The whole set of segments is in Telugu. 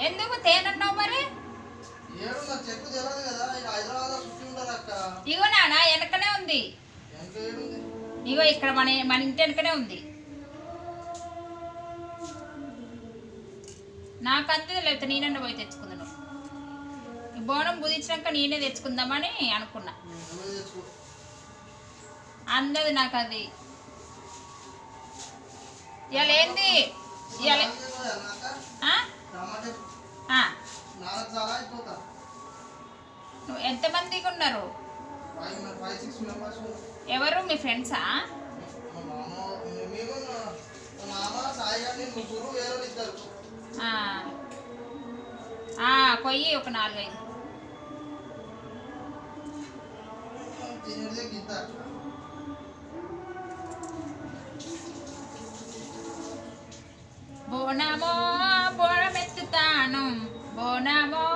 ఎందుకు తేనన్నావు మరి? ఇగో నాన్న వెనకనే ఉంది. ఇగో ఇక్కడ మన ఇంటి వెనకనే ఉంది. నాకు అంతే, లేకపోతే నేనన్నా పోయి తెచ్చుకుందాను. బోనం బుదించాక నేనే తెచ్చుకుందామని అనుకున్నా. అందది నాకు అది. ఇవాళ ఏంది? ఇవాళ నువ్వు ఎంతమందికి ఉన్నారు? ఎవరు మీ ఫ్రెండ్సా? కొయ్యి ఒక 4-5. బోనమో బోనమెత్తుతాను, బోనమో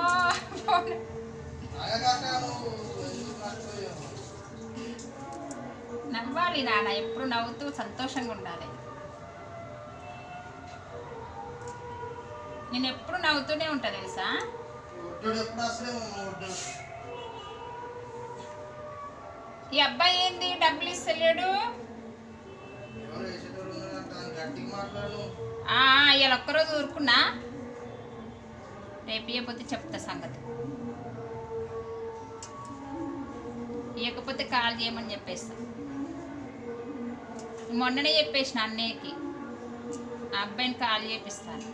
నవ్వాలి నాన్న, ఎప్పుడు నవ్వుతూ సంతోషంగా ఉండాలి. నేను ఎప్పుడు నవ్వుతూనే ఉంటా తెలుసా. ఈ అబ్బాయి ఏంది డబ్బులు ఇస్తలేడు? ఇవాళ ఒక్కరోజు ఊరుకున్నా, రేపు ఇవ్వకపోతే చెప్తా సంగతి. ఇవ్వకపోతే కాల్ చేయమని చెప్పేస్తా. మొన్ననే చెప్పేసిన అన్నయ్యకి, ఆ అబ్బాయిని కాల్ చేపిస్తాను.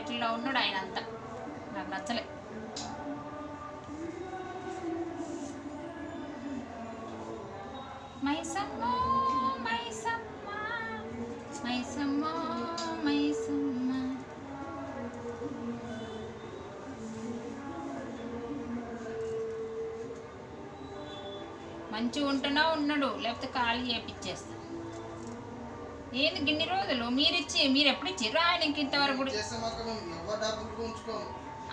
ఎట్లా ఉన్నాడు ఆయన అంతా, నాకు నచ్చలే. మైసమ్మ మైసమ్మ మైసమ్మ మైసమ్మ. మంచిగా ఉంటున్నా ఉన్నాడు, లేకపోతే ఖాళీ చేపించేస్తా. ఏంది గిన్ని రోజులు మీరు ఎప్పుడు ఇచ్చిర్రు ఆయనకి ఇంతవరకు?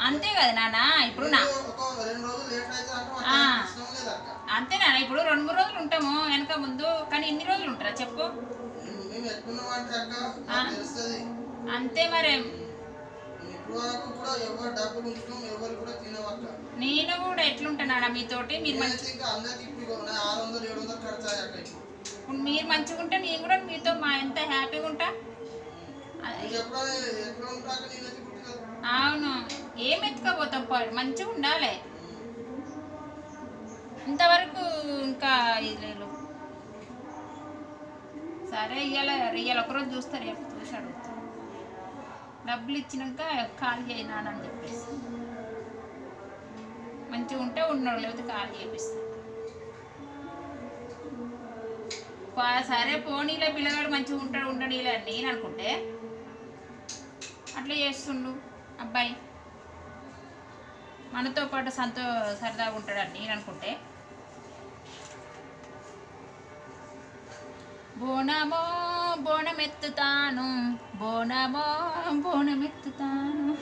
అంతే కదా నాన్న. ఇప్పుడు అంతే నాన్న, ఇప్పుడు 2-3 రోజులు ఉంటాము వెనక ముందు, కానీ ఇన్ని రోజులు ఉంటారా చెప్పు? అంతే మరి. నేను కూడా ఎట్లుంటానా మీతోటి? మీరు మీరు మంచిగా ఉంటే నేను కూడా మీతో ఎంత హ్యాపీగా ఉంటా. అవును, ఏం ఎత్తుకపోతాం, మంచిగా ఉండాలి. ఇంతవరకు ఇంకా లేదు. సరే ఇవాళ ఒకరోజు చూస్తారు, రేపు చూసి అడుగుతారు. డబ్బులు ఇచ్చినాక ఖాళీ అయినానని చెప్పేసి, మంచిగా ఉంటే ఉన్నాడు, లేకపోతే ఖాళీ చేపిస్తాను. సరే పోనీలే, పిల్లగాడు మంచిగా ఉండనీలే అని నేను అనుకుంటే అట్లా చేస్తుండు అబ్బాయి. మనతో పాటు సరదాగా ఉంటాడని నేను అనుకుంటే. బోనమో బోనమెత్తుతాను, బోనమో బోనమెత్తుతాను.